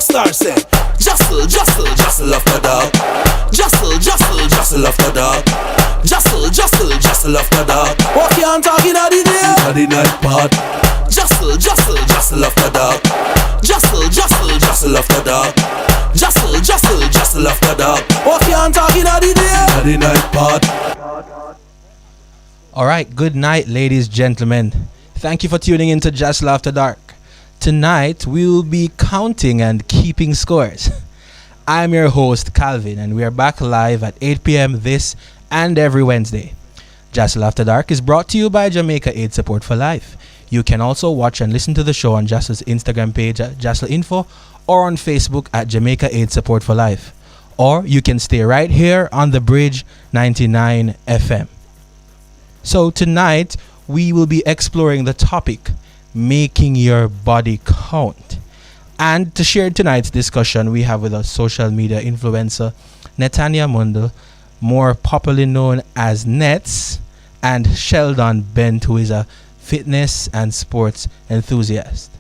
Rockstar say, JASL After Dark. JASL After Dark. JASL After Dark. What you talking at the day? At the night part. JASL After Dark. JASL After Dark. JASL After Dark. What you talking at the day? At the night part. All right, good night, ladies, gentlemen. Thank you for tuning in to JASL After Dark. Tonight, we will be counting and keeping scores. I'm your host, Calvin, and we are back live at 8 p.m. this and every Wednesday. JASL After Dark is brought to you by Jamaica Aid Support for Life. You can also watch and listen to the show on JASL's Instagram page at JASL Info or on Facebook at Jamaica Aid Support for Life. Or you can stay right here on the Bridge 99 FM. So tonight, we will be exploring the topic, making your body count. And to share tonight's discussion, we have with us social media influencer Netanya Mundel, more popularly known as Nets, and Sheldon Bent, who is a fitness and sports enthusiast.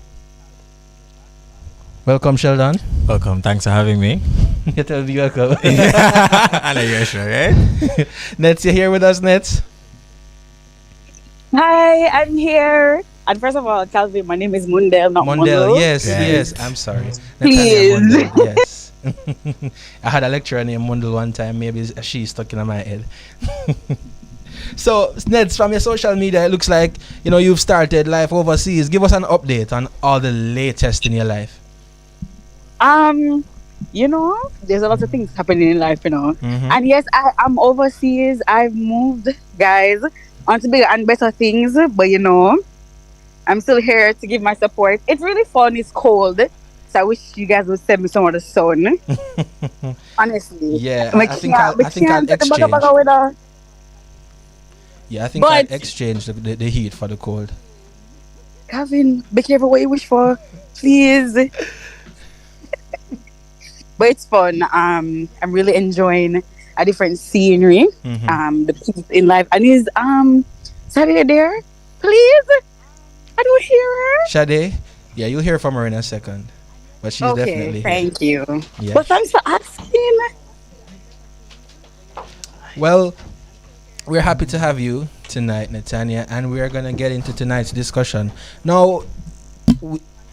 Welcome, Sheldon. Welcome. Thanks for having me. You tell me welcome. I know you're sure, right? Nets, you here with us, Nets? Hi, I'm here. And first of all, Calvin, my name is Mundel, not Mundel. Yes. I'm sorry. Please. Mundel, yes. I had a lecturer named Mundel one time. Maybe she's stuck in my head. So, Neds, from your social media, it looks like you've started life overseas. Give us an update on all the latest in your life. There's a lot of things happening in life, Mm-hmm. And yes, I'm overseas. I've moved, guys, onto bigger and better things. But I'm still here to give my support. It's really fun. It's cold. So I wish you guys would send me some of the sun. Honestly. Yeah, I think I'll exchange. Yeah, I think I'll exchange the heat for the cold. Calvin, be careful what you wish for. Please. But it's fun. I'm really enjoying a different scenery. Mm-hmm. The peace in life. And is Saturday there? Please? I don't hear her. Sade? Yeah, you'll hear from her in a second. But she's definitely thank here. you. Yeah. But thanks for asking. Well, we're happy to have you tonight, Netanya, and we are going to get into tonight's discussion. Now,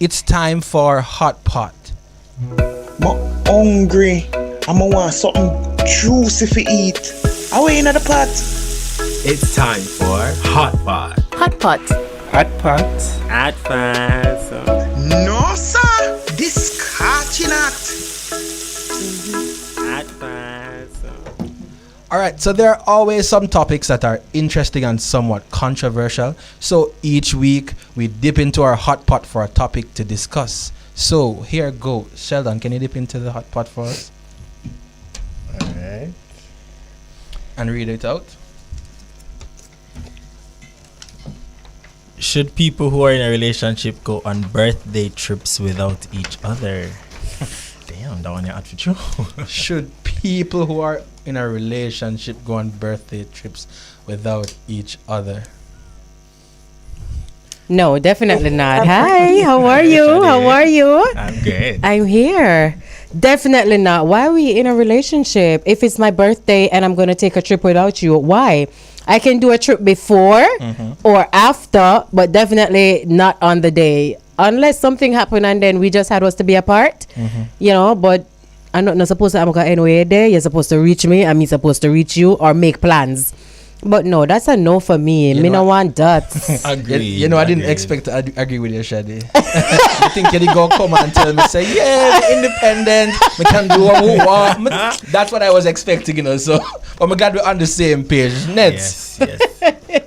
it's time for Hot Pot. I'm hungry. I'm gonna want something juicy to eat. Are we in the pot? It's time for Hot Pot. Hot Pot. Hot pot. Hot Pot. No, sir. This catching at. Hot Pot. All right, so there are always some topics that are interesting and somewhat controversial. So each week, we dip into our Hot Pot for a topic to discuss. So here goes. Sheldon, can you dip into the hot pot for us? All right. And read it out. Should people who are in a relationship go on birthday trips without each other? Damn, that one you had for true. Should people who are in a relationship go on birthday trips without each other? No, definitely not. Hi, how are you? How are you? I'm good. I'm here. Definitely not. Why are we in a relationship? If it's my birthday and I'm going to take a trip without you, why? I can do a trip before or after, but definitely not on the day. Unless something happened and then we just had us to be apart, but I'm not supposed to, I'm going anywhere there. You're supposed to reach me. I'm supposed to reach you or make plans. But no, that's a no for me. Me no want that. Agree. I didn't expect to agree with you, Shadi. You think you'd go come and tell me, say, yeah, we're independent. We can do what we want. That's what I was expecting, So, but I'm glad we're on the same page. Nets. Yes.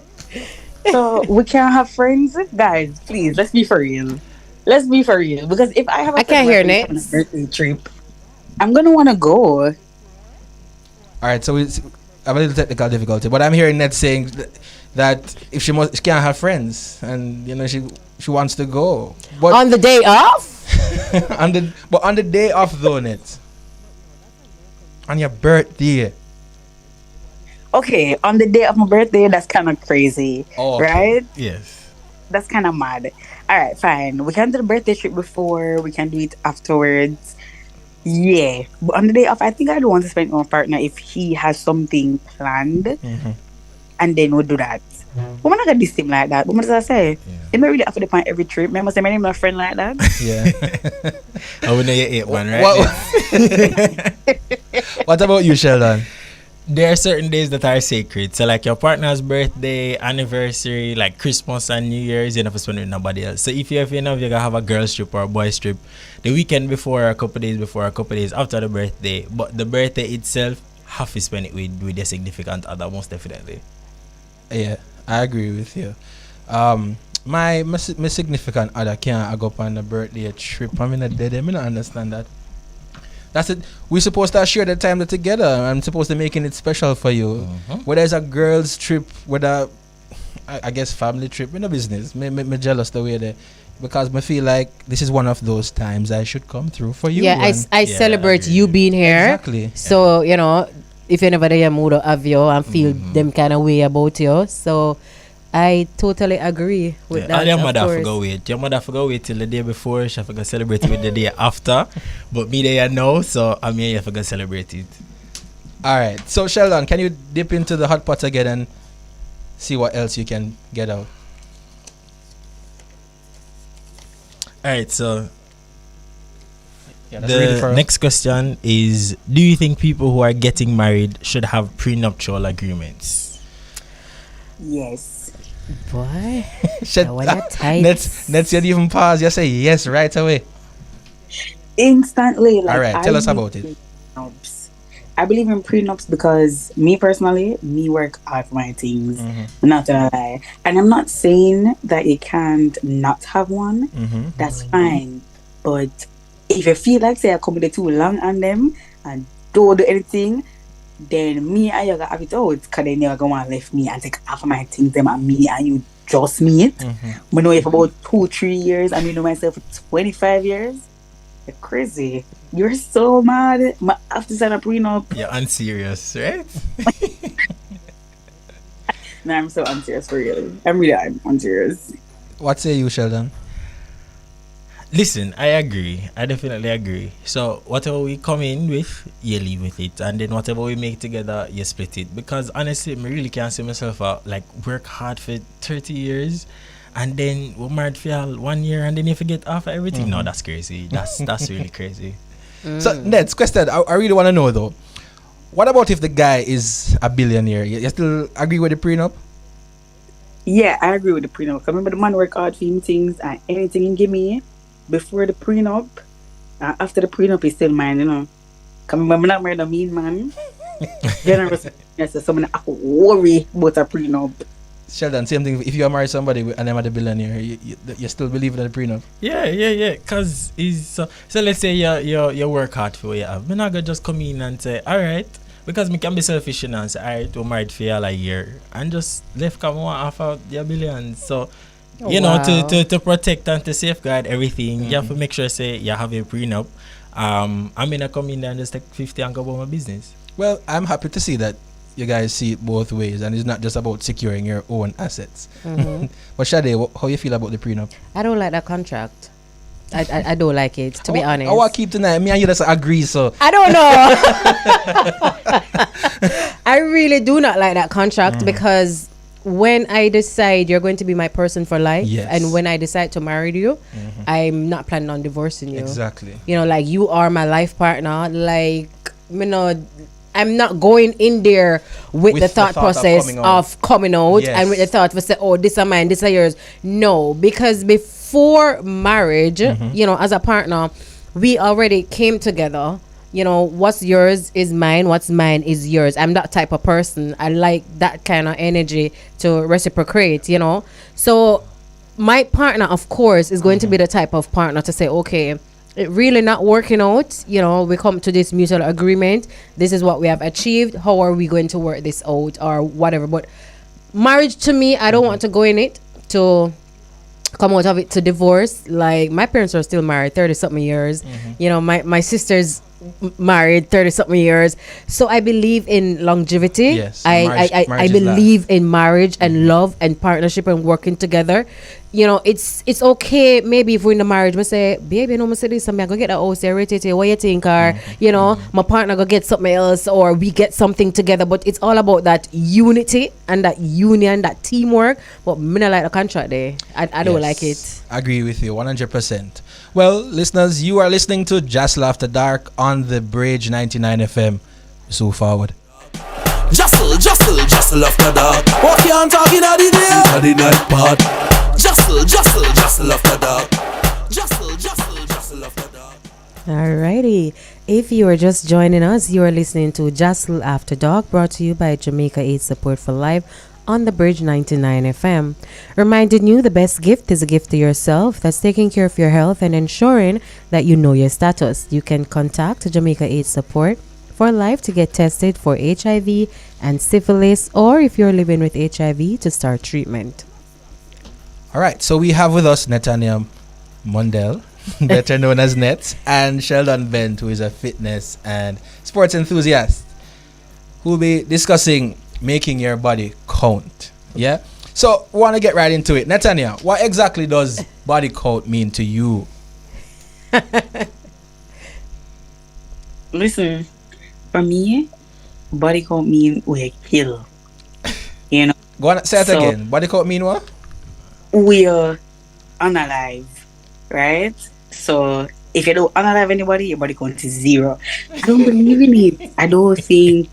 So we can't have friends? Guys, please, let's be for real. Let's be for real. Because if I have I can't hear Nets. Birthday trip, I'm going to want to go. All right, so I have a little technical difficulty, but I'm hearing Ned saying that if she can't have friends, and she wants to go, but on the day off. on the day off though, Ned, on your birthday. Okay, on the day of my birthday, that's kind of crazy, Oh, okay. right? Yes. That's kind of mad. All right, fine. We can do the birthday trip before. We can do it afterwards. Yeah, but on the day off, I think I don't want to spend it with my partner if he has something planned, and then we'll do that. But we're not gonna do him like that. But what does I say? It may really have to depend every trip. Remember, say my name is a friend like that. Yeah. I would know you ate one, right? What about you, Sheldon? There are certain days that are sacred. So like your partner's birthday, anniversary, like Christmas and New Year's, you never spend it with nobody else. So if you're gonna have a girl's trip or a boy's trip, the weekend before, a couple days before, a couple days after the birthday, but the birthday itself, have to spend it with your significant other, most definitely. Yeah, I agree with you. My significant other can't go up on a birthday trip. I mean, I don't understand that. That's it. We're supposed to share the time together. I'm supposed to making it special for you. Whether it's a girl's trip, whether I guess family trip, in a business. Me jealous the way they, because I feel like this is one of those times I should come through for you. Yeah, I celebrate you being here. Exactly. So you know, if you're never there, you mood of you and feel them kind of way about you. So I totally agree with that. Your mother forgot wait. Your mother forgot wait till the day before. She forgot celebrate it with the day after. But me there now, so I'm here. You forgot celebrate it. All right. So Sheldon, can you dip into the hot pot again and see what else you can get out? All right. So Yeah, that's really the next question is: do you think people who are getting married should have prenuptial agreements? Yes. Boy, Shit. that one you tight. Let's you even pause. You say yes right away. Instantly. Like, All right, tell us about it. Prenups. I believe in prenups because me personally, me work hard for my things. I'm not gonna lie, and I'm not saying that you can't not have one. That's fine, but if you feel like say I come too long on them and don't do anything, then me and you gotta have it out, because then you're gonna left me and take half of my things them and me and you just meet. We know you for about 2-3 years and we know myself for 25 years. You're crazy. You're so mad. I have to sign a prenup. You're unserious, right? No, I'm so unserious for real. I'm unserious. What say you, Sheldon? Listen, I agree. I definitely agree. So whatever we come in with, you leave with it, and then whatever we make together, you split it. Because honestly, I really can't see myself out like work hard for 30 years, and then we're married for 1 year, and then you forget half of everything. No, that's crazy. That's really crazy. So next question, I really want to know though. What about if the guy is a billionaire? You still agree with the prenup? Yeah, I agree with the prenup. Remember, the man work hard for him things and anything he give me before the prenup, after the prenup is still mine, you know. Because I'm not married a mean man. Generous, so someone have to worry about a prenup. Sheldon, same thing. If you are married somebody and I'm a billionaire, you still believe in the prenup? Yeah. Cause so let's say you work hard for what you have. I'm not gonna just come in and say, all right, because me can be selfish and say, all right, we're married for a year and just left come one half out your billions. So you know, to protect and to safeguard everything, you have to make sure say you have a prenup. I'm gonna come in there and just take 50 and go about my business. Well, I'm happy to see that you guys see it both ways, and it's not just about securing your own assets. But Shade, how you feel about the prenup? I don't like that contract. I don't like it, to be honest. I want to keep tonight. Me and you just agree, so I don't know. I really do not like that contract because when I decide you're going to be my person for life, and when I decide to marry you, I'm not planning on divorcing you. Exactly. You know, like, you are my life partner. Like, you know, I'm not going in there with the thought process of coming out and with the thought of say, oh, this is mine, this is yours. No, because before marriage, you know, as a partner, we already came together. You know, what's yours is mine, what's mine is yours. I'm that type of person. I like that kind of energy to reciprocate, you know. So my partner, of course, is going to be the type of partner to say, okay, it really not working out, you know, we come to this mutual agreement, this is what we have achieved, how are we going to work this out or whatever. But marriage, to me, I don't want to go in it to come out of it to divorce. Like, my parents are still married 30 something years. You know, my sister's married 30 something years. So I believe in longevity. Yes, I marriage believe in marriage and love and partnership and working together. you know, it's okay. Maybe if we're in the marriage, we say, baby, no, I say this, I'm gonna get a house, what you think, or you know, my partner go get something else, or we get something together. But it's all about that unity and that union, that teamwork. But me not like the contract there. I don't like it. I agree with you 100%. Well, listeners, you are listening to JASL After Dark on the Bridge 99 FM. So forward. JASL After Dark. What you talking at the day? At the night part. JASL After Dark. JASL After Dark. Alrighty. If you are just joining us, you are listening to JASL After Dark, brought to you by Jamaica Aid Support for Life on the Bridge 99 FM. Reminding you the best gift is a gift to yourself that's taking care of your health and ensuring that you know your status. You can contact Jamaica Aid Support for Life to get tested for HIV and syphilis, or if you're living with HIV, to start treatment. All right, so we have with us Netanya Mundell, better known as Net, and Sheldon Bent, who is a fitness and sports enthusiast, who will be discussing making your body count. Yeah? So, we want to get right into it. Netanya, what exactly does body count mean to you? Listen, for me, body count mean we kill. You know, Go on, say it again. Body count mean what? we are unalive, right? So if you don't unalive anybody, your body count is 0. I don't believe in it. I don't think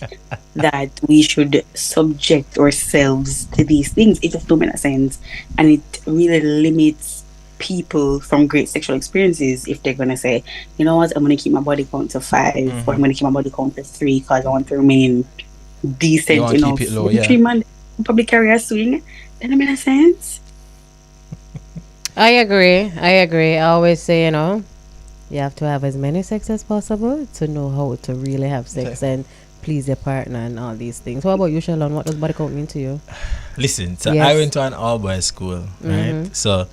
that we should subject ourselves to these things. It just don't make sense, and it really limits people from great sexual experiences if they're gonna say, you know what, I'm gonna keep my body count to 5, or I'm gonna keep my body count to 3 because I want to remain decent. You know, keep it low, yeah. 3 man probably carry a swing. That don't make sense. I agree. I always say, you know, you have to have as many sex as possible to know how to really have sex and please your partner and all these things. What about you, Shalon? What does body count mean to you? Listen, so Yes. I went to an all-boys school, right? So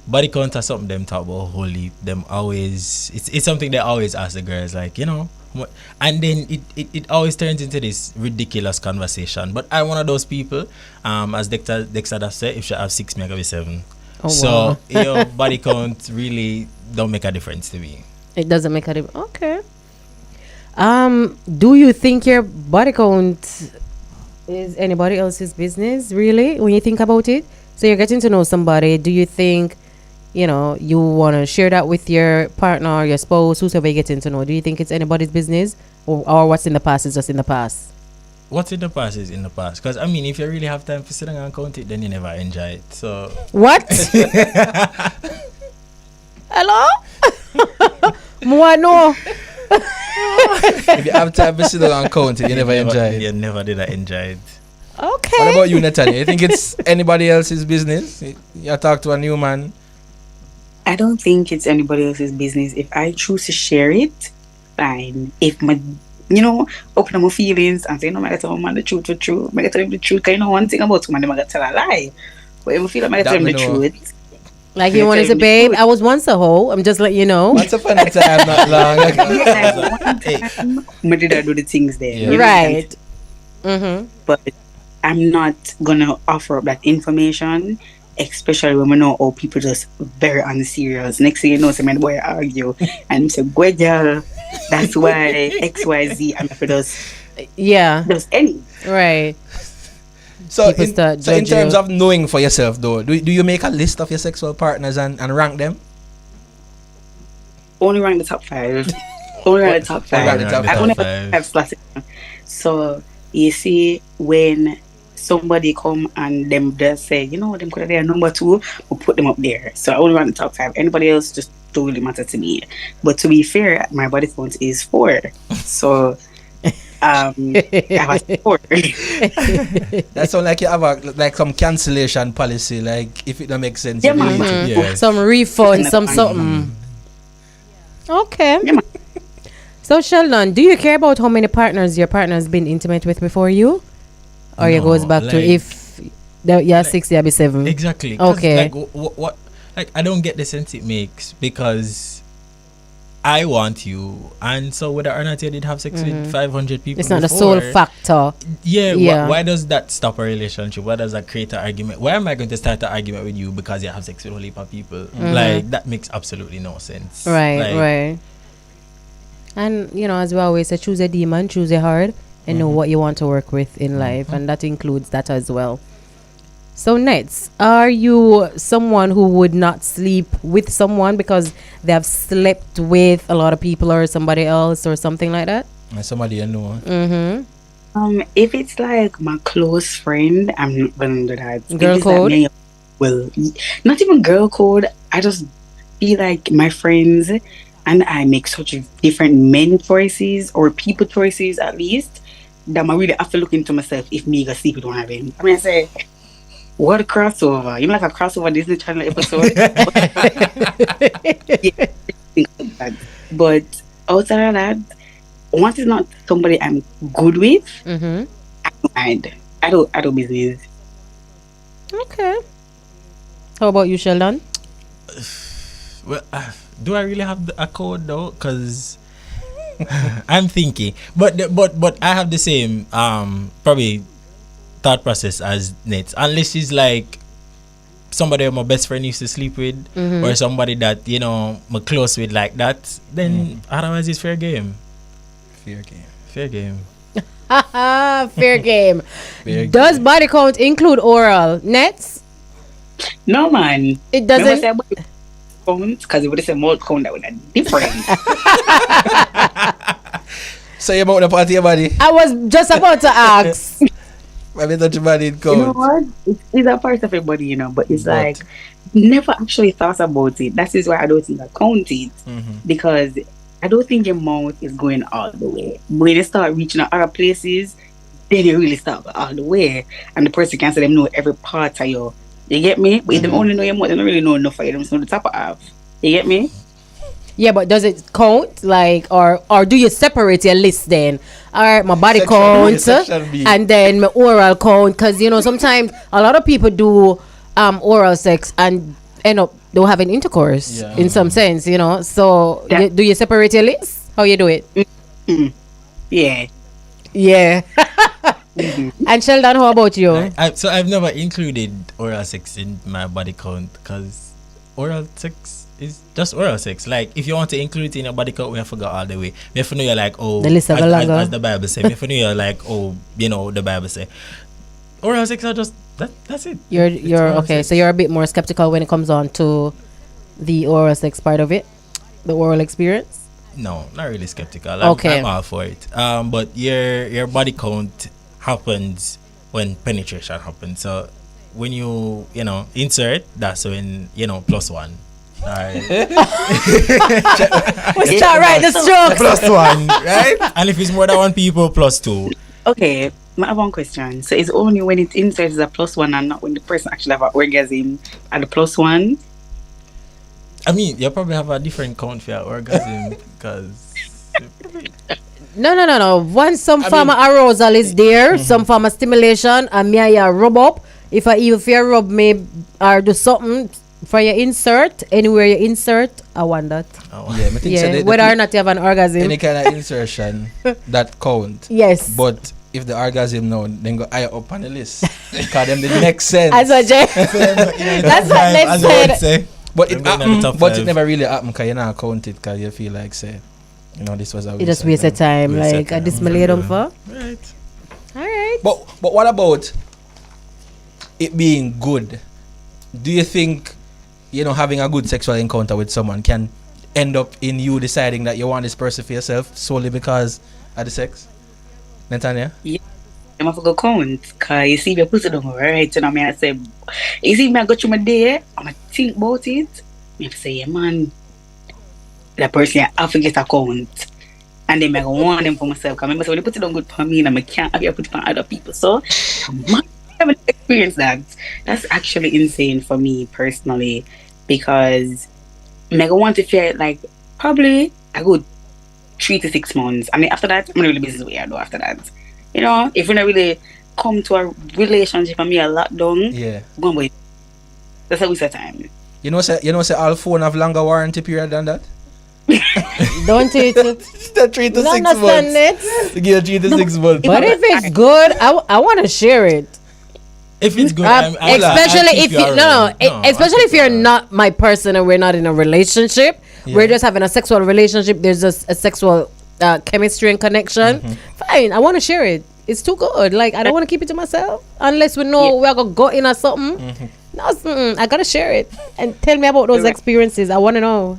body count is something them talk about wholly. Them always, it's something they always ask the girls, like, you know, what, and then it always turns into this ridiculous conversation. But I'm one of those people, as Dexter does say, if she have 6, me I be 7. Oh, So wow. your body count really don't make a difference to me. It doesn't make a difference. Okay. Do you think your body count is anybody else's business, really, when you think about it? So you're getting to know somebody. Do you think, you know, you want to share that with your partner or your spouse, whosoever you're getting to know? Do you think it's anybody's business, or what's in the past is just in the past? What's in the past is in the past. Because, I mean, if you really have time to sit down and count it, then you never enjoy it. So, What? Hello? Moi, no. If you have time to sit down and count it, you never enjoy it. You never did enjoy it. What Okay. about you, Netanya? You think it's anybody else's business? You talk to a new man. I don't think it's anybody else's business. If I choose to share it, fine. If my, you know, open up my feelings and say, no, I gotta tell my man the truth, I gotta tell him the truth. Because you know one thing about someone, I gotta tell a lie. But if I feel like I gotta tell him the truth. Like you want to say, babe, I was once a hoe. I'm just letting you know. Once upon a time, not long ago. Yeah, one time, I did I do the things there. Yeah. You know, Right. Mm-hmm. But I'm not gonna offer up that information, especially when we know how people just very unserious. Next thing you know, some boy argue and say, "Go girl, that's why XYZ." I'm for those Yeah. any. Right. So People start in judging terms you. of knowing for yourself, though, do you make a list of your sexual partners and rank them? Only rank the top 5. Only rank the top 5. rank the top I only five. have classic. So you see, when somebody come and them just say, you know, them could have their number 2, we'll put them up there. So I only rank the top 5. Anybody else just don't really matter to me. But to be fair, my body count is 4. So I have a 4. That sounds like you have like some cancellation policy. Like if it don't make sense, Yeah, you man. delete it. Yeah. Some refund, some something. Okay. Yeah, man. So Sheldon, do you care about how many partners your partner's been intimate with before you? Or it No, goes back to like- if you're 6, you'll be 7? Exactly. 'Cause, Okay. Like, what? Like, I don't get the sense it makes because I want you, and so whether or not you did have sex with 500 people, It's not the before, sole factor. Yeah, Yeah. why does that stop a relationship? Why does that create an argument? Why am I going to start an argument with you because you have sex with a whole heap of people? Like, that makes absolutely no sense. Right, Like, right. And as we always say, choose a demon, choose a hard, and know what you want to work with in life, and that includes that as well. So, Nets, are you someone who would not sleep with someone because they have slept with a lot of people or somebody else or something like that? And somebody you know. If it's like my close friend, I'm not gonna do that. If Girl it's like code? well, not even girl code. I just feel like my friends and I make such different men choices or people choices at least that I really have to look into myself if me go sleep with one of them. I mean, I say, what a crossover! You know, like a crossover Disney Channel episode. Yeah, but outside of that, once it's not somebody I'm good with, Mm-hmm. I don't mind. I don't business. Okay. How about you, Sheldon? well, do I really have a code though? Because I'm thinking, but I have the same probably thought process as Nate. Unless she's like somebody my best friend used to sleep with, or somebody that I'm close with like that, then otherwise it's fair game. Fair game. Fair game. Fair game. Fair Does game. body count include oral? Nets? No man, It remember doesn't. say about count because it would have said more count that would have different. So you about the party your body? I was just about to ask. I mean that your body You know count. what? It's a part of everybody, but it's But- like never actually thought about it. That is why I don't think I count it because I don't think your mouth is going all the way. When you start reaching out other places, then you really start all the way, and the person can say them know every part of you. You get me? But if they only know your mouth, they don't really know enough for you. They don't know the top of half. You get me? Yeah, but does it count? Like, or do you separate your list then? All right, my body Section count, A, section B. and then my oral count. Because sometimes a lot of people do oral sex and end up don't having intercourse Yeah. in some sense. So Yeah. do you separate your list? How you do it? Yeah. Yeah. And Sheldon, how about you? So I've never included oral sex in my body count because oral sex is just oral sex. Like if you want to include it in your body count, we have to go all the way. We have to know you're like, oh, The list of as the Bible says. We have to know you're like, oh, the Bible says. Oral sex are just that's it. You're oral okay. sex. So you're a bit more skeptical when it comes on to the oral sex part of it, the oral experience. No, not really skeptical. Okay. I'm all for it. But your body count happens when penetration happens. So when you insert, that's when plus one. Alright. We start right the strokes. Plus one, right? And if it's more than one people, plus two. Okay, I have one question. So it's only when it inserts as a plus one and not when the person actually have an orgasm at the plus one? I mean, you probably have a different count for your orgasm because No. Once some form of arousal is there, some form of stimulation, and me I rub up. If you rub me or do something for your insert, anywhere you insert, I want that. Yeah, I think so Yeah, the whether or not you have an orgasm. any kind of insertion that count. Yes. But if the orgasm now, then go higher up on the list. Because them the next sense. As what That's what Ned said. say. But it Them going in the happened, top but it five. never really happened because you not count it because you feel like say, this was a You just waste your time. Waste your Like, time. this my lay down for. Right. All right. But what about it being good? Do you think having a good sexual encounter with someone can end up in you deciding that you want this person for yourself solely because of the sex? Netanya? I'm have to go count because you see me put it on right. And I say, you see me I go through my day, I'm going to think about it. I have to say, yeah, man, that person I have to get a count. And then I go warn them for myself. Because remember, so when you put it on good for me, and I can't have you put it on other people. So, I haven't experienced that. That's actually insane for me personally. Because I want to feel like probably a good 3 to 6 months. I mean, after that, I'm going to really business way I do after that. If we don't really come to a relationship and me a lot done, Yeah. go on, boy. That's a waste of time. Say all phone have longer warranty period than that? Don't it? The 3 to 6 Understand months. it? To give 3 to 6 months. But if it's good, I want to share it. If it's good, Especially if you especially if you're not my person and we're not in a relationship, we're just having a sexual relationship. There's just a sexual chemistry and connection. Fine, I want to share it. It's too good. Like I don't want to keep it to myself unless we know we're gonna go in or something. No, I gotta share it and tell me about those experiences. I want to know.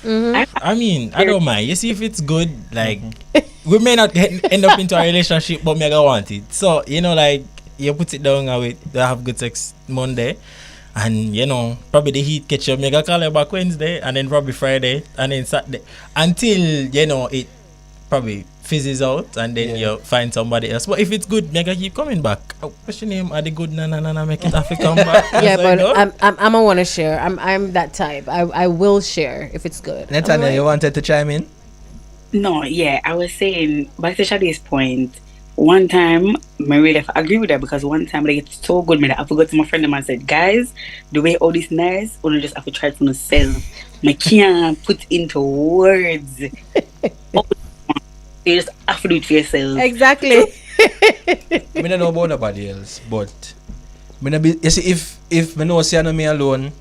I mean, I don't mind. You see, if it's good, like we may not end up into a relationship, but me I want it. So like. You put it down and they have good sex Monday, and probably the heat catch you. Mega call you back Wednesday, and then probably Friday, and then Saturday, until it probably fizzes out, and then you find somebody else. But if it's good, mega keep coming back. What's your name? Are they good? Na make it have to come back. Yeah, but I'm gonna want to share. I'm that type. I will share if it's good. Netanya, you wanted to chime in? No, yeah, I was saying back to Shadi's point. One time, I really agree with that because one time like, it's so good, man. I forgot to my friend and said, guys, the way all this nice, you just have to try it for yourself. I can't put into words. You just have to do it for yourself. Exactly. I don't know about nobody else, but you see, if I know see me alone,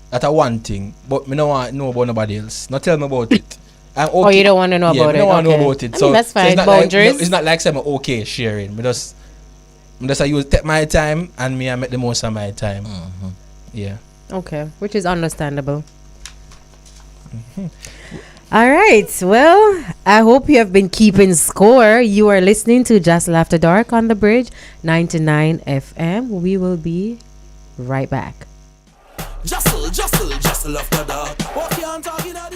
that's a one thing, but I don't want to know about nobody else. Not tell me about it. I'm okay. Oh, you don't want to know about it? I don't want to know about it. So that's fine. So Boundaries. It's not like I'm okay sharing. I just I use take my time and I make the most of my time. Yeah. Okay, which is understandable. All right. Well, I hope you have been keeping score. You are listening to JASL After Dark on the Bridge 99 FM. We will be right back. JASL After Dark. What you talking about?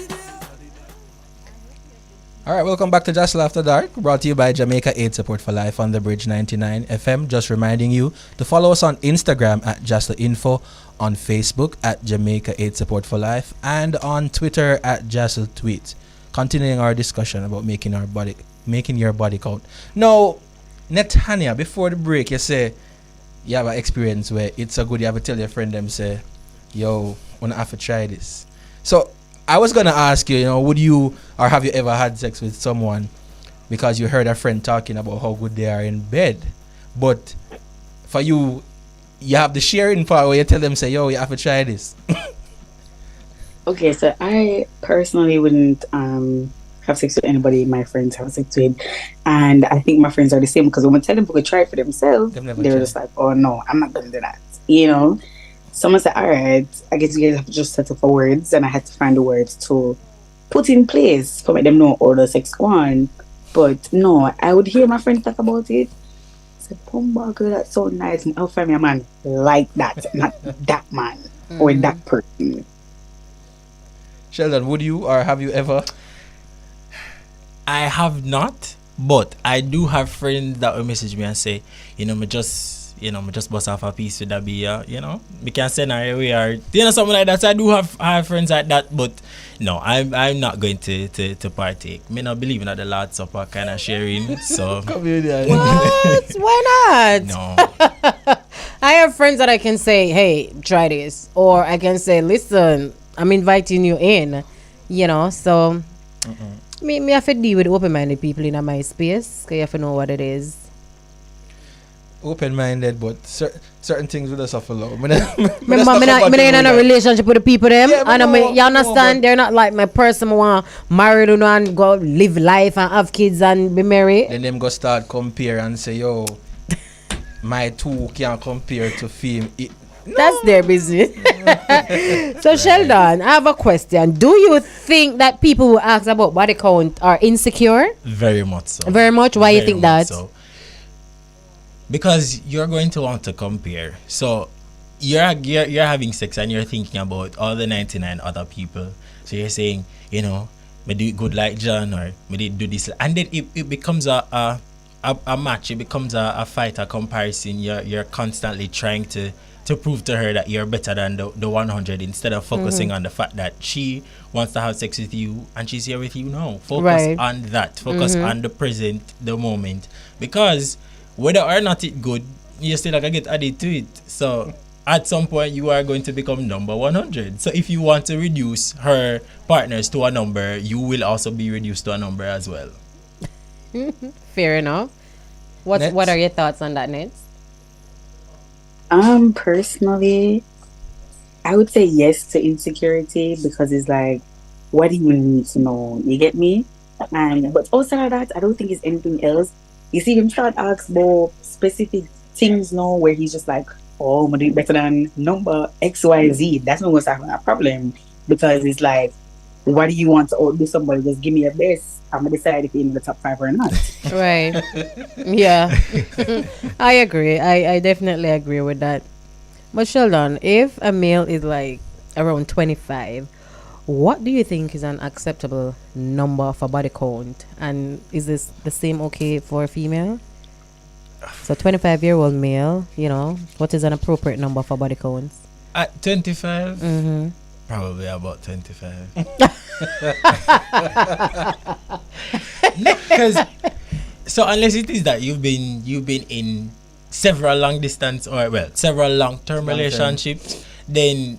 All right, welcome back to JASL After Dark, brought to you by Jamaica Aid Support for Life on the Bridge 99 FM. Just reminding you to follow us on Instagram at JASL Info, on Facebook at Jamaica Aid Support for Life, and on Twitter at JASL Tweets. Continuing our discussion about making your body count. Now, Netanya, before the break, you say you have an experience where it's so good you have to tell your friend them say, yo, wanna have to try this. So I was gonna ask you, would you or have you ever had sex with someone because you heard a friend talking about how good they are in bed, but for you have the sharing part where you tell them say, yo, you have to try this. Okay, so I personally wouldn't have sex with anybody my friends have sex with, and I think my friends are the same because when I tell them to try it for themselves, they're just like, oh no, I'm not gonna do that. Someone said, all right, I guess you guys have to just settle for words, and I had to find the words to put in place to make them know all the sex go on. But no, I would hear my friends talk about it. I said, Pumba, girl, that's so nice. I'll find me a man like that, not that man or that person. Sheldon, would you or have you ever? I have not, but I do have friends that will message me and say, me just bust off a piece with that beer, we can send her we are, something like that. So I do have friends like that, but no, I'm not going to partake. Me not believe in the Lord's Supper kind of sharing. So what? Why not? No. I have friends that I can say, hey, try this, or I can say, listen, I'm inviting you in, so me have to deal with open-minded people in my space, because you have to know what it is. Open-minded, but certain things will just suffer low. I'm in a relationship with the people them, you understand? They're not like my person who want married and go live life and have kids and be married. Then them go start compare and say, yo, my two can't compare to film. That's their business. So Sheldon, I have a question. Do you think that people who ask about body count are insecure? Very much so. Very much? Why you think that? So. Because you're going to want to compare. So you're having sex and you're thinking about all the 99 other people. So you're saying, me do it good like John, or me did do this, and then it becomes a match. It becomes a fight, a comparison. You're constantly trying to prove to her that you're better than the 100 instead of focusing on the fact that she wants to have sex with you and she's here with you now. Focus on that. Focus on the present, the moment, because whether or not it good, you still gonna get added to it. So at some point you are going to become number 100. So if you want to reduce her partners to a number, you will also be reduced to a number as well. Fair enough. What are your thoughts on that, Nets? Personally, I would say yes to insecurity because it's like, what do you need to know? You get me? And but outside of that, I don't think it's anything else. You see him try to ask more specific things now where he's just like, oh, I'm gonna do it better than number XYZ. That's not what's having a problem. Because it's like, what do you want to outdo somebody? Just give me a best. I'm gonna decide if you're in the top 5 or not. Right. Yeah. I agree. I definitely agree with that. But Sheldon, if a male is like around 25, what do you think is an acceptable number for body count? And is this the same okay for a female? So 25-year-old male, what is an appropriate number for body counts? At 25, Mm-hmm. probably about 25. Because so unless it is that you've been in several long distance several long-term relationships, then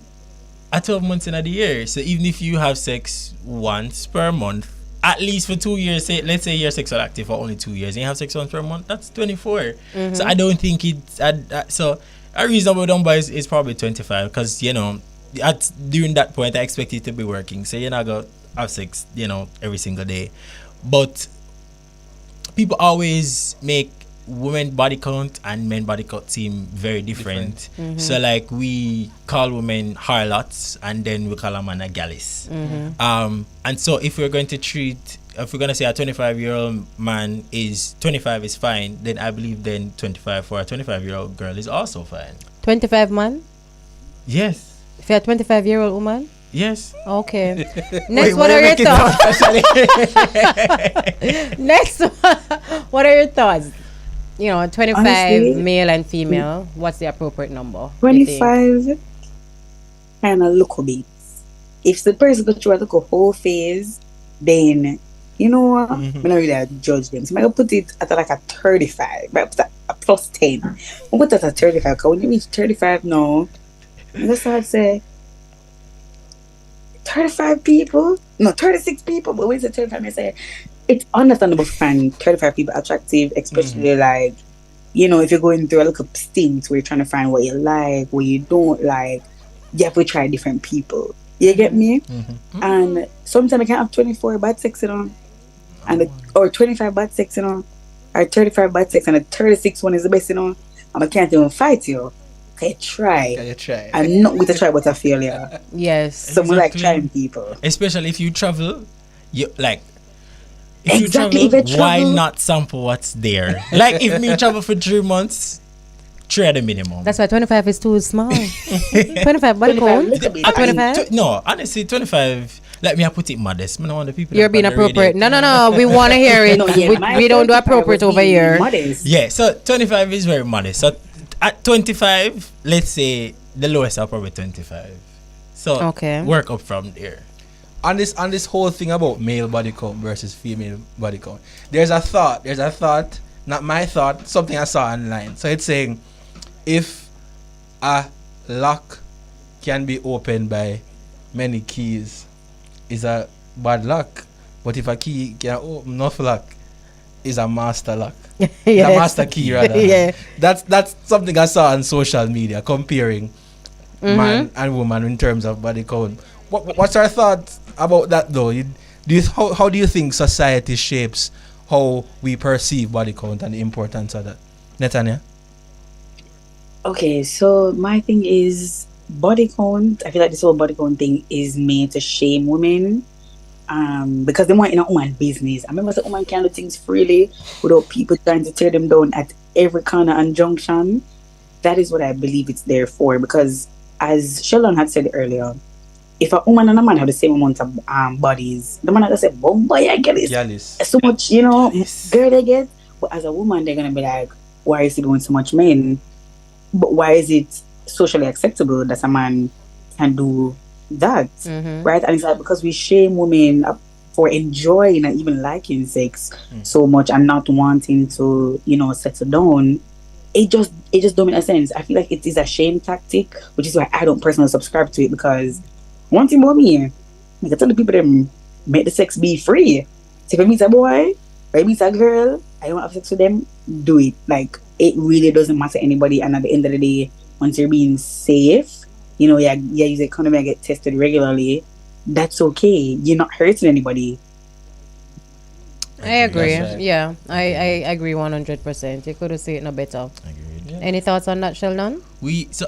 at 12 months in the year. So even if you have sex once per month, at least for 2 years, let's say you're sexual active for only 2 years and you have sex once per month, that's 24. Mm-hmm. So I don't think it's so a reasonable number is probably 25 because during that point I expect you to be working, so you're not gonna have sex every single day. But people always make women body count and men body count seem very different. Mm-hmm. So like we call women harlots and then we call a man a gallus. Mm-hmm. And so if we're going to say a 25-year-old man is 25 is fine, then I believe then 25 for a 25-year-old girl is also fine. 25 man? Yes. For a 25-year-old woman? Yes. Okay. Next, what are your thoughts? Next, what are your thoughts? 25 Honestly, male and female. What's the appropriate number? you think? 25 kind of look a bit. If the person go through a whole phase, then you know what? I'm not really judge them. So I'm gonna put it at like a 35, but put a plus 10. I'll put it at a 35 because when you reach 35 now, let's start say 35 people, no 36 people, but when it's 35, I say it's understandable to find 35 people attractive, especially like, if you're going through a look of stints where you're trying to find what you like, what you don't like, you have to try different people. You get me? And sometimes I can have 24 bad sex, or 25 bad sex, or 35 bad sex, and a 36 one is the best, and I can't even fight you. Okay, try. I'm not going to try but a failure. Yes. Someone like trying people. Especially if you travel, Exactly, you if you travel, why travel- not sample what's there? Like if me travel for 3 months, 3 at the minimum. That's why 25 is too small. 25 body 25 count? little bit. At 25? No, honestly, 25. Let me put it modest. I don't want the people. You're that being on the radio. appropriate. No. We want to hear it. No, yeah, we don't do 35 appropriate was over being here. modest. Yeah, so 25 is very modest. So at 25, let's say the lowest are probably 25. So Okay. work up from there. On this whole thing about male body count versus female body count, there's a thought, not my thought, something I saw online. So it's saying if a lock can be opened by many keys, is a bad lock. But if a key can open enough lock, is a master lock. It's a Yes. master key rather. Yeah. That's something I saw on social media comparing man and woman in terms of body count. What's our thoughts about that though? How do you think society shapes how we perceive body count and the importance of that? Netanya? Okay, so my thing is body count. I feel like this whole body count thing is made to shame women. Because they want in a woman business. I remember the woman can do things freely without people trying to tear them down at every corner and junction. That is what I believe it's there for. Because as Sheldon had said earlier, if a woman and a man have the same amount of bodies, the man had to say, "Boom, boy, I get it." Yalis. So much, girl they get. But as a woman, they're gonna be like, "Why is he doing so much men? But why is it socially acceptable that a man can do that?" Right? And it's like because we shame women for enjoying and even liking sex so much and not wanting to, settle down. it just don't make sense. I feel like it is a shame tactic, which is why I don't personally subscribe to it, because one thing about me, I tell the people them make the sex be free. So if I meet a boy or I meet a girl, I don't have sex with them, do it. Like, it really doesn't matter anybody, and at the end of the day, once you're being safe, yeah, use a condom and get tested regularly, that's okay. You're not hurting anybody. I agree. That's right. Yeah, I agree 100%. You could have said it no better. Agreed. Yeah. Any thoughts on that, Sheldon? So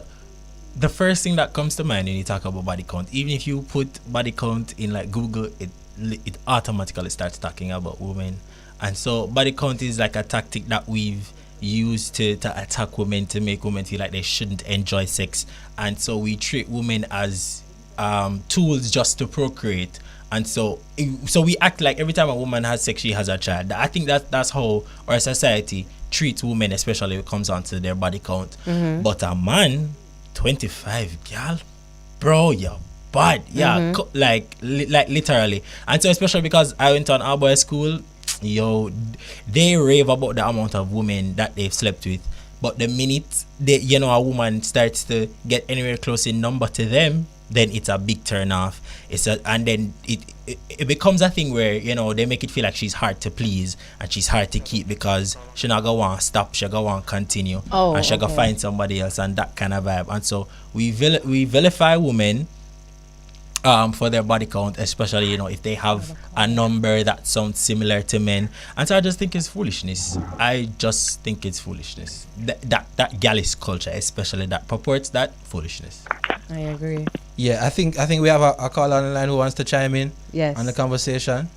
the first thing that comes to mind when you talk about body count, even if you put body count in like Google, it automatically starts talking about women. And so body count is like a tactic that we've used to attack women, to make women feel like they shouldn't enjoy sex. And so we treat women as tools just to procreate. And so we act like every time a woman has sex, she has a child. I think that's how our society treats women, especially when it comes on to their body count. But a man, 25, girl, bro, you're bad. Yeah, like literally. And so especially because I went on our boy school, they rave about the amount of women that they've slept with. But the minute a woman starts to get anywhere close in number to them, then it's a big turn off. And then it becomes a thing where they make it feel like she's hard to please and she's hard to keep, because she not gonna want to stop, she gonna want to continue, and she gonna find somebody else, and that kind of vibe. And so we vilify women for their body count, especially if they have a number that sounds similar to men. And so I just think it's foolishness. That gallus culture, especially, that purports that foolishness. I agree. Yeah, I think we have a caller on the line who wants to chime in Yes. on the conversation.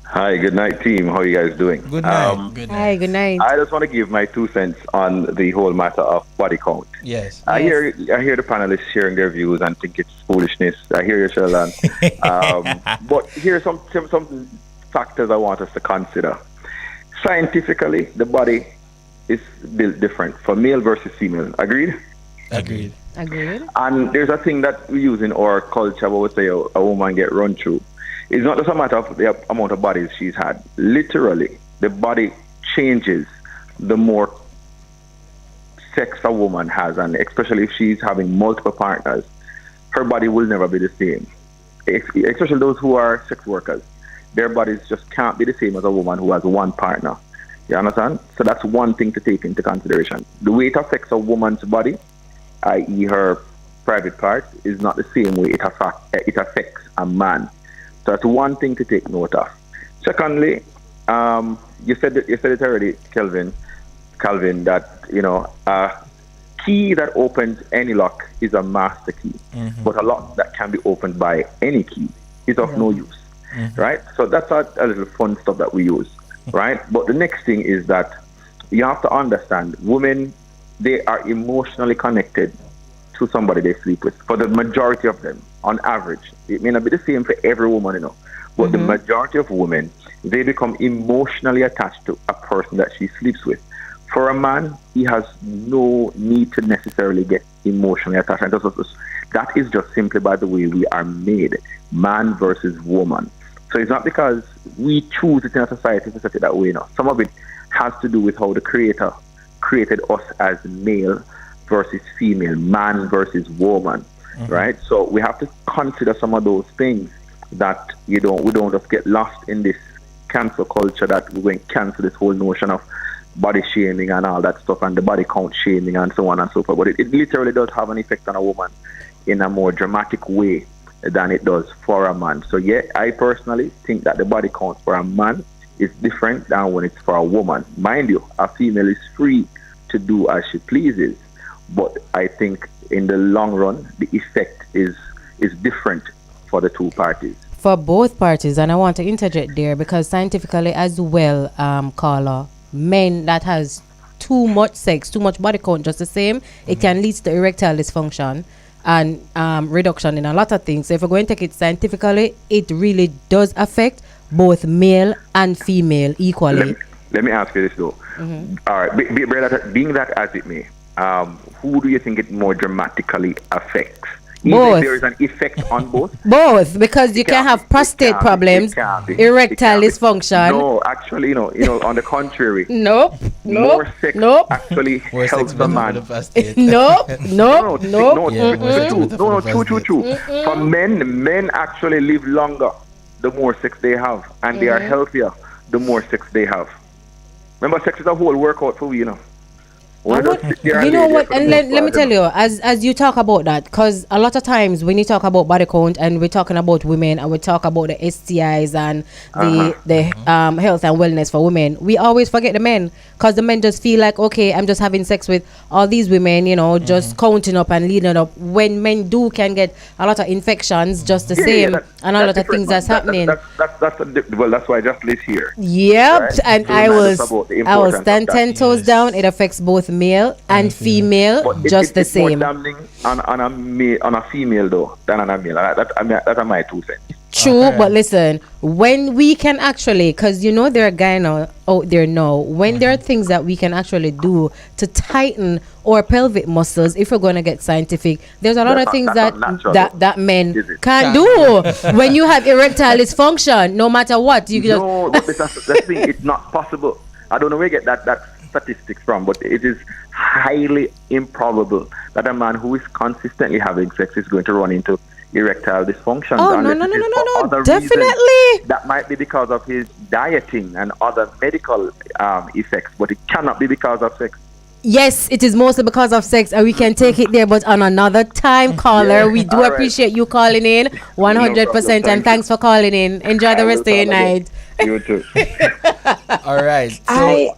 Hi, good night, team. How are you guys doing? Good night. Good Hi, good night. I just want to give my 2 cents on the whole matter of body count. Yes. I hear the panelists sharing their views and think it's foolishness. I hear you, Sheldon. But here are some factors I want us to consider. Scientifically, the body is built different for male versus female. Agreed? Agreed. Agreed. And there's a thing that we use in our culture where we say a woman get run through. It's not just a matter of the amount of bodies she's had. Literally, the body changes the more sex a woman has, and especially if she's having multiple partners, her body will never be the same. Especially those who are sex workers, their bodies just can't be the same as a woman who has one partner. You understand? So that's one thing to take into consideration. The way it affects a woman's body, i.e. her private part, is not the same way it affects a man. So that's one thing to take note of. Secondly, you said it already, Calvin, that a key that opens any lock is a master key, but a lock that can be opened by any key is of no use, right? So that's a little fun stuff that we use, right? But the next thing is that you have to understand, women, they are emotionally connected to somebody they sleep with. For the majority of them, on average, it may not be the same for every woman, but the majority of women, they become emotionally attached to a person that she sleeps with. For a man, he has no need to necessarily get emotionally attached. And that is just simply by the way we are made, man versus woman. So it's not because we choose it in a society to set it that way. Some of it has to do with how the Creator created us as male versus female, man versus woman, right? So we have to consider some of those things that we don't just get lost in this cancel culture that we went cancel this whole notion of body shaming and all that stuff, and the body count shaming and so on and so forth. But it literally does have an effect on a woman in a more dramatic way than it does for a man. So yeah, I personally think that the body count for a man is different than when it's for a woman. Mind you, a female is free to do as she pleases, but I think in the long run, the effect is different for the two parties. For both parties, and I want to interject there because scientifically as well, Carla, men that has too much sex, too much body count, just the same, it can lead to erectile dysfunction and reduction in a lot of things. So if we're going to take it scientifically, it really does affect both male and female equally. Let me ask you this though. All right, being that as it may, who do you think it more dramatically affects? Even Both. if there is an effect on both. Both, because you can have prostate problems, erectile dysfunction. No, actually, on the contrary. Nope. More sex Nope. actually More helps sex the with man. the prostate. Nope. No, Nope. Yeah, more sex with the true. For men actually live longer the more sex they have, and they are healthier the more sex they have. Remember, sex is a whole workout for we, You know what? And let me tell you, as you talk about that, because a lot of times when you talk about body count and we're talking about women and we talk about the STIs and the health and wellness for women, we always forget the men, because the men just feel like, okay, I'm just having sex with all these women, just counting up and leading up. When men can get a lot of infections just the same, and a lot of things that's happening. That's why I just live here. Yep, Right? and So I remind us will about the importance of stand that. 10 toes down. It affects both male and female, But just the it's more same. damning on a female though than on a male. That's my 2 cents. True, but listen, when we can actually, because there are guys out there now, when there are things that we can actually do to tighten our pelvic muscles, if we're going to get scientific, there's a lot of things that men can't do. When you have erectile dysfunction, no matter what, you just... No, but that's the thing. It's not possible. I don't know where you get that statistics from, but it is highly improbable that a man who is consistently having sex is going to run into erectile dysfunction. Oh, no, definitely. That might be because of his dieting and other medical effects, but it cannot be because of sex. Yes, it is mostly because of sex, and we can take it there, but on another time, caller. We do appreciate you calling in 100%, and thanks for calling in. Enjoy the rest of your night. You too. All right. So,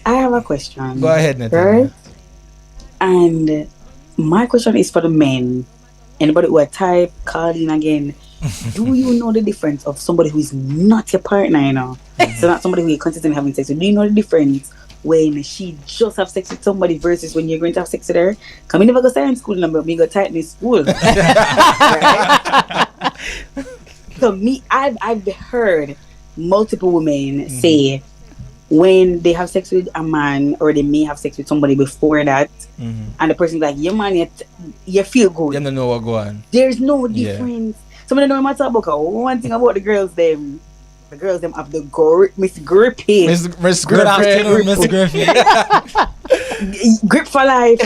I have a question. go ahead, Nathaniel. Right? And my question is for the men. Anybody who are type, call in again. Do you know the difference of somebody who is not your partner, So not somebody who you're consistently having sex with. Do you know the difference when she just have sex with somebody versus when you're going to have sex with her? Because me never go start in school number, me go tight in school. So I've heard multiple women say when they have sex with a man, or they may have sex with somebody before that, and the person's like, yeah man, you feel good. You don't know what go on. There's no difference. Somebody know what I'm talking about. One thing about the girls them have the Miss Grippy. Miss Good afternoon, Miss Griffin. Griffin. Grip for life.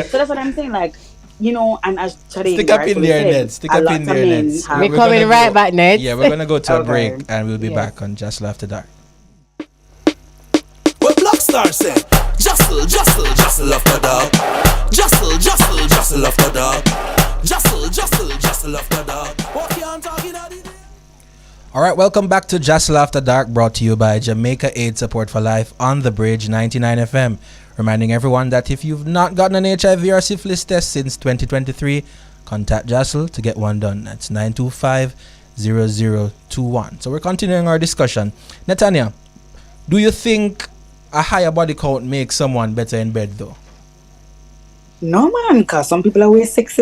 So that's what I'm saying. Like, and as today, Stick up in there, Ned. Stick up in there, Ned. We're coming right back, Ned. Yeah, we're going to go to a Okay. break, and we'll be back on JASL After Dark. What Blackstar said? JASL After Dark. JASL After Dark. JASL After Dark. What you talking about? All right, welcome back to JASL After Dark, brought to you by Jamaica Aid Support for Life on the Bridge 99 FM. Reminding everyone that if you've not gotten an HIV or syphilis test since 2023, contact JASL to get one done. That's 925-0021. So we're continuing our discussion. Netanya, do you think a higher body count makes someone better in bed, though? No man, because some people are weird sex,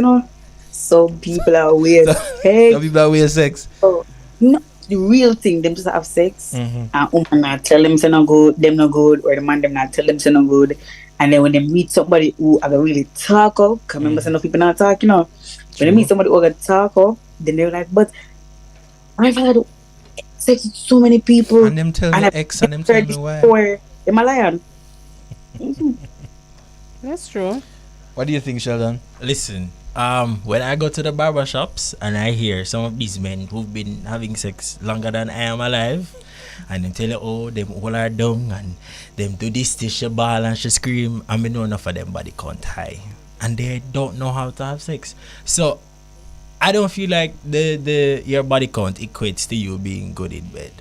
Some people are weird sex. Some people are weird sex. So, no, the real thing, them just have sex, and woman not tell them say no good, them no good, or the man them not tell them say no good, and then when they meet somebody who are really talk up, because remember some people not talk, when they meet somebody who are talk up, then they're like, but I've had sex with so many people, And them tell me I've X and them tell me Y. before. Am I lying? That's true. What do you think, Sheldon? Listen, when I go to the barber shops and I hear some of these men who've been having sex longer than I am alive, and them tell you, oh, them all are down, and them do this, she ball and she scream, and me know enough of them body count high, and they don't know how to have sex. So I don't feel like your body count equates to you being good in bed.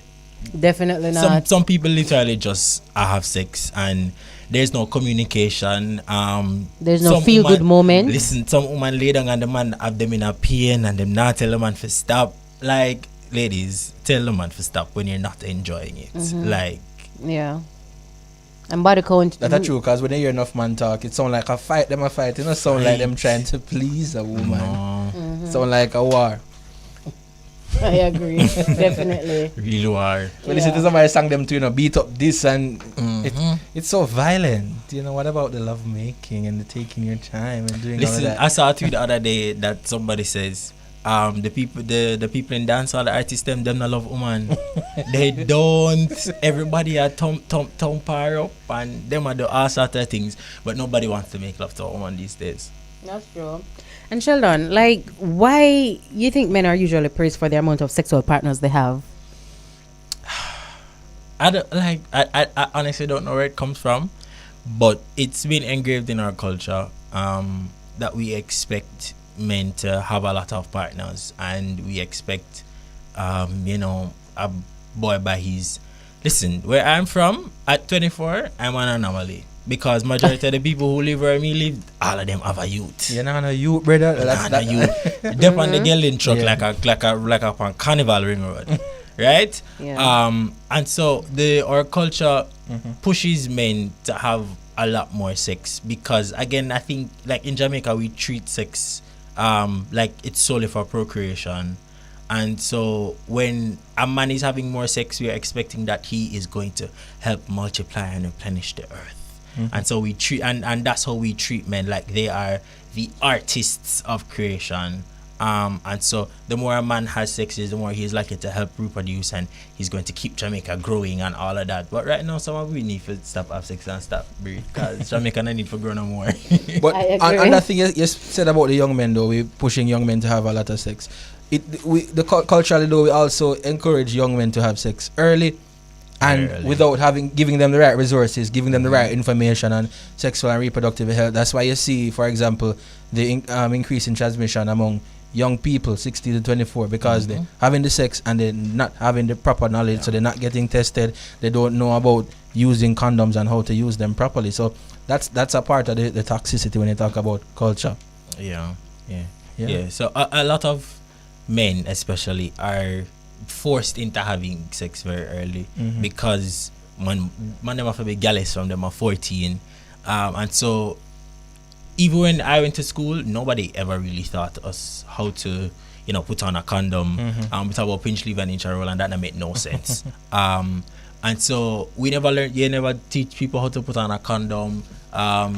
Definitely not. Some people literally just have sex and there's no communication. There's no some feel good moment. Listen, some woman lay down and the man have them in a pain and them not tell the man to stop. Like, ladies, tell the man to stop when you're not enjoying it. Like, Yeah. And body count. That's true, because when you hear enough man talk, it sound like a fight. Them a fight. It don't sound like them trying to please a woman. It sound like a war. I agree. Definitely. Really are. When listen to somebody sang them to, beat up this and it's so violent. What about the love making and the taking your time and doing Listen, all of that? I saw a tweet the other day that somebody says, the people in dance, all the artists, them not love woman. They don't. Everybody are thump her up, and them are do all sort of things, but nobody wants to make love to a woman these days. That's true. And Sheldon, why you think men are usually praised for the amount of sexual partners they have? I honestly don't know where it comes from, but it's been engraved in our culture that we expect men to have a lot of partners, and we expect a boy by his. Listen, where I'm from, at 24, I'm an anomaly. Because majority of the people who live where me live, all of them have a youth. You're not a youth, brother. That's a youth. They're on the gelding truck like a on Carnival Ring Road, right? Yeah. And so our culture pushes men to have a lot more sex because, again, I think like in Jamaica we treat sex like it's solely for procreation. And so when a man is having more sex, we are expecting that he is going to help multiply and replenish the earth. And so we treat and that's how we treat men, like they are the artists of creation. And so the more a man has sex, the more he's likely to help reproduce, and he's going to keep Jamaica growing and all of that. But right now, some of we need to stop have sex and stop breathe, because Jamaica no need for grow no more. But and that thing you said about the young men, though, we pushing young men to have a lot of sex. Culturally, though, we also encourage young men to have sex early. And without giving them the right resources, giving them the right information on sexual and reproductive health. That's why you see, for example, the increase in transmission among young people, 60 to 24, because they're having the sex and they're not having the proper knowledge, so they're not getting tested. They don't know about using condoms and how to use them properly. So that's a part of the toxicity when you talk about culture. Yeah. So a lot of men, especially, are forced into having sex very early because man them have to be gallus from them are 14, and so even when I went to school, nobody ever really taught us how to put on a condom. We talk about pinch leave and inch roll, and that made no sense. And so we never learned. You never teach people how to put on a condom.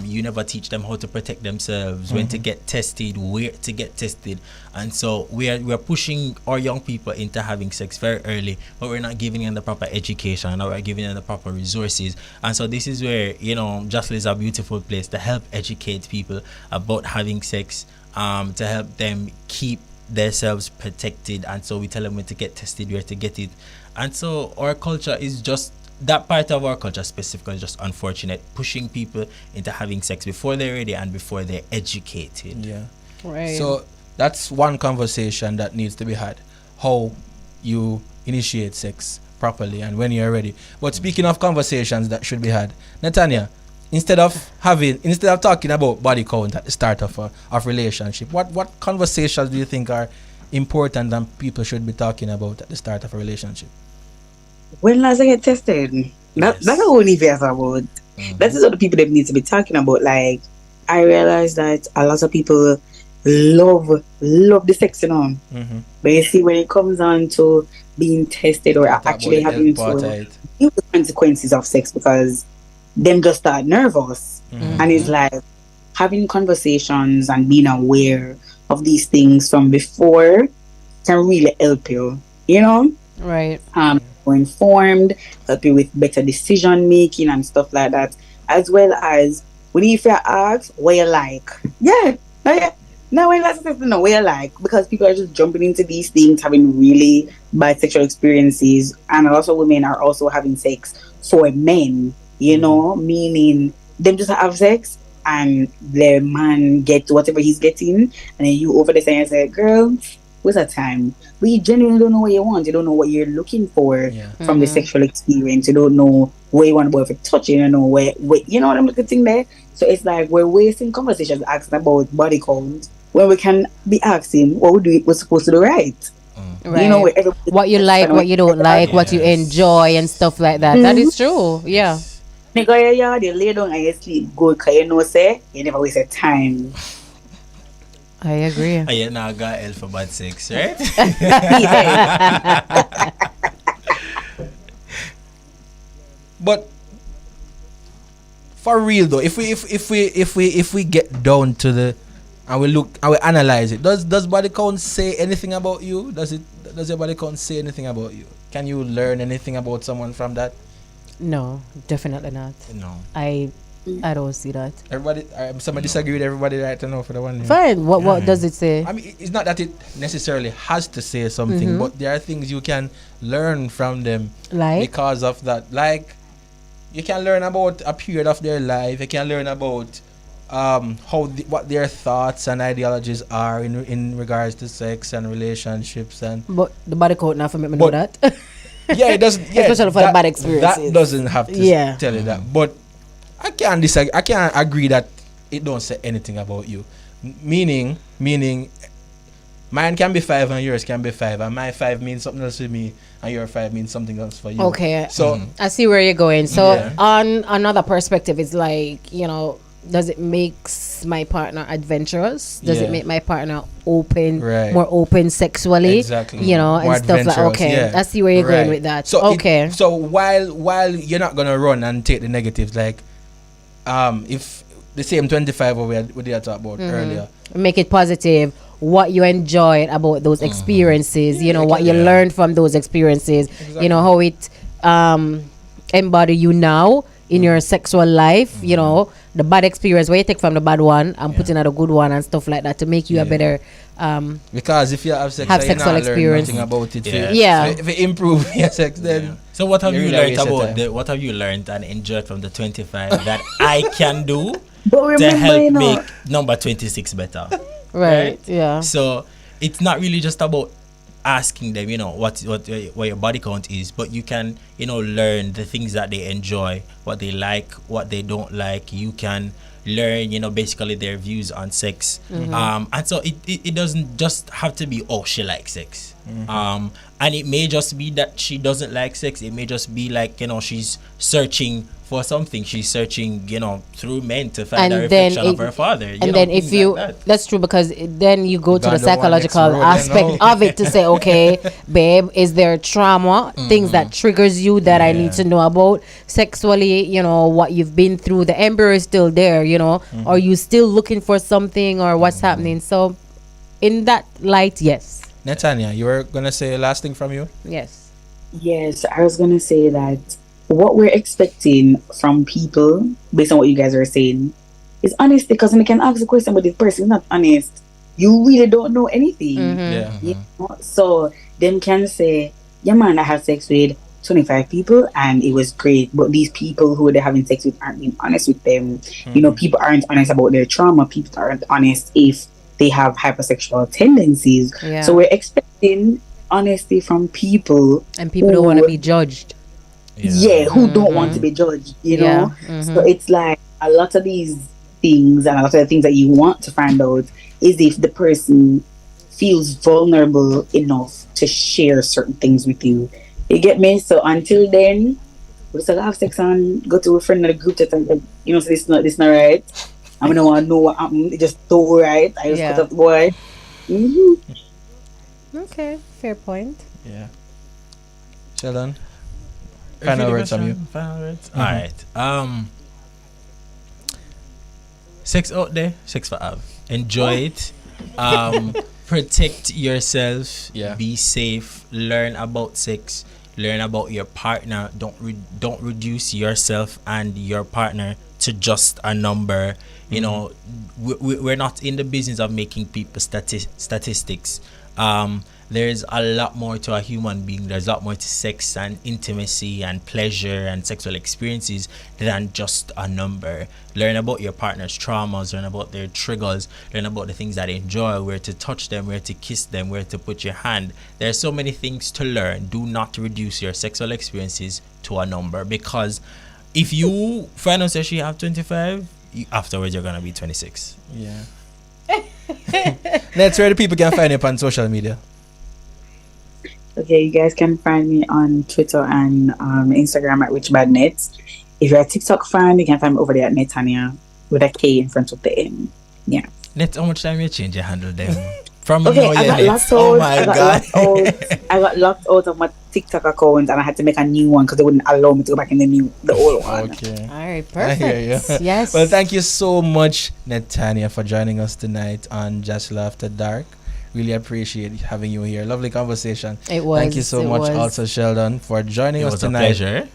You never teach them how to protect themselves, when to get tested, where to get tested. And so we're pushing our young people into having sex very early, but we're not giving them the proper education, or we're giving them the proper resources. And so this is where JASL is a beautiful place to help educate people about having sex, to help them keep themselves protected. And so we tell them when to get tested, where to get it. And so our culture is just, that part of our culture specifically is just unfortunate, pushing people into having sex before they're ready and before they're educated. Yeah. Right. So that's one conversation that needs to be had. How you initiate sex properly and when you're ready. But speaking of conversations that should be had, Netanya, instead of talking about body count at the start of relationship, what conversations do you think are important and people should be talking about at the start of a relationship? When last I get tested, that's all we ever about. That is what the people that need to be talking about. Like, I realize that a lot of people love the sex, But you see, when it comes on to being tested or actually having to deal with the consequences of sex, because them just start nervous, and it's like having conversations and being aware of these things from before can really help you, Right. More informed, help you with better decision making and stuff like that, as well as when you ask what you like. Now when that's to know what you like, because people are just jumping into these things, having really bad sexual experiences, and also women are also having sex for men, meaning them just have sex and the man get whatever he's getting, and then you over the side and say, girl, what's that time? But you genuinely don't know what you want. You don't know what you're looking for from the sexual experience. You don't know where you want to go for touching. You don't know where you know what I'm looking there. So it's like we're wasting conversations asking about body count when we can be asking what we're supposed to do right. Right. What you like, what you don't like, what you enjoy, and stuff like that. That is true. Yeah. Nigga, you lay down and you sleep good, because say you never waste time. I agree. And you now got L for bad sex, right? But for real though, if we get down to the and we look and we analyze it, does body count say anything about you? Does your body count say anything about you? Can you learn anything about someone from that? No, definitely not. No. I don't see that. Everybody, somebody disagree with everybody right now for the one. Fine. What does it say? I mean, it's not that it necessarily has to say something, but there are things you can learn from them Like? because of that. Like, you can learn about a period of their life. You can learn about what their thoughts and ideologies are in regards to sex and relationships and. But the body count not for me know that. Yeah, it doesn't. Yeah, especially for the bad experiences. That doesn't have to tell you that. But I can't disagree. I can't agree that it don't say anything about you. Meaning, mine can be 5 and yours can be 5, and my 5 means something else to me, and your 5 means something else for you. Okay. So I see where you're going. So Yeah. on another perspective, it's like, does it makes my partner adventurous? Does Yeah. it make my partner open, Right. more open sexually? Exactly. And More stuff like adventurous, okay. yeah. I see where you're going Right. with that. So okay. so while you're not gonna run and take the negatives, like if the same 25 we did talk about earlier. Make it positive. What you enjoyed about those experiences, what you learned from those experiences, how it embody you now in your sexual life, the bad experience, what you take from the bad one and put in a good one and stuff like that to make you a better because if you have sex, have you sexual not experience. learn nothing about it. Yeah. If you improve your sex, then So what have You you really learned waste your about time. what have you learned and enjoyed from the 25 that I can do But to remember, help make number 26 better? Right. Yeah. So it's not really just about asking them, what your body count is, but you can, learn the things that they enjoy, what they like, what they don't like. You can learn, basically their views on sex. And so it doesn't just have to be, oh, she likes sex. And it may just be that she doesn't like sex. It may just be like, she's searching for something. She's searching, through men to find a reflection of her father. And then if you, that's true, because then you go to the God don't want next psychological road, aspect of it to say, okay, babe, is there trauma, things that triggers you that I need to know about sexually, what you've been through, the embryo is still there, are you still looking for something or what's happening? So in that light, yes. Netanya, you were gonna say last thing from you? Yes. Yes, I was gonna say that what we're expecting from people, based on what you guys are saying, is honesty. Because when you can ask a question, but the person is not honest, you really don't know anything. Yeah. You know? So them can say, "Yeah, man, I had sex with 25 people and it was great," but these people who they're having sex with aren't being honest with them. People aren't honest about their trauma. People aren't honest if they have hypersexual tendencies. Yeah. So we're expecting honesty from people, And people don't want to be judged. who don't want to be judged, know. So it's like a lot of these things and a lot of the things that you want to find out is if the person feels vulnerable enough to share certain things with you. You get me? So until then, we still have sex and go to a friend in the group chat and like, so this not right. I don't want to know what happened. It just so right. I just cut up the boy. Okay, fair point. Yeah. Sheldon, final words from you. Final words. All right. Sex out there, sex for have. Enjoy it. Protect yourself. Yeah. Be safe. Learn about sex. Learn about your partner. Don't reduce yourself and your partner to just a number. We're not in the business of making people statistics. There's a lot more to a human being. There's a lot more to sex and intimacy and pleasure and sexual experiences than just a number. Learn about your partner's traumas, learn about their triggers, learn about the things that they enjoy, where to touch them, where to kiss them, where to put your hand. There's so many things to learn. Do not reduce your sexual experiences to a number, because if you find out that you have 25, afterwards you're gonna be 26. Yeah. That's where the people can find you on social media. Okay, you guys can find me on Twitter and Instagram at WitchBadNet. If you're a TikTok fan, you can find me over there at Netanya with a K in front of the M. Yeah. Net, how much time you change your handle them? From Okay, now, I got yeah, locked oh out. my I got god. locked out. I got locked out of my TikTok account, and I had to make a new one because they wouldn't allow me to go back in the old one. Okay. All right, I hear you. perfect. Yes. Well, thank you so much, Netanya, for joining us tonight on JASL After Dark. Really appreciate having you here. Lovely conversation. It was. Thank you so it much, was. also Sheldon, for joining It us was a tonight. pleasure.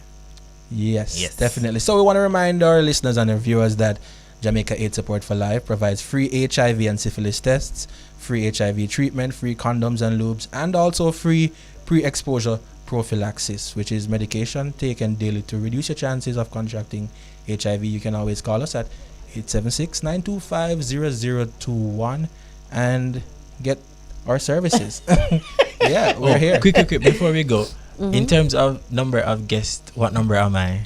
Yes, Yes. definitely. So we want to remind our listeners and our viewers that Jamaica AIDS Support for Life provides free HIV and syphilis tests, free HIV treatment, free condoms and lubes, and also free pre-exposure prophylaxis, which is medication taken daily to reduce your chances of contracting HIV. You can always call us at 876-925-0021 and get our services. Yeah, we're here. Quick, before we go. In terms of number of guests, what number am I?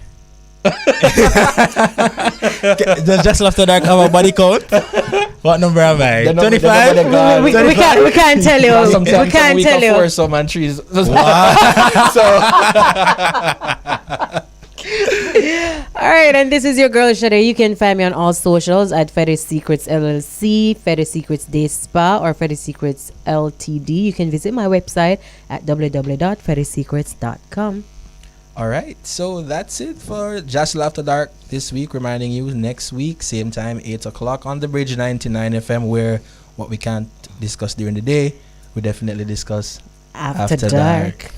Does Just After Dark have a body count? What number am I? The number- 25? the number they We can't tell you. Sometimes We can't we tell you. four some and trees. All right, and this is your girl Shade. You can find me on all socials at Fetish Secrets LLC, Fetish Secrets Day Spa, or Fetish Secrets Ltd. You can visit my website at www.fetishsecrets.com. All right, so that's it for JASL After Dark this week. Reminding you, next week, same time, 8 o'clock on the Bridge 99 FM, where what we can't discuss during the day, we definitely discuss After dark.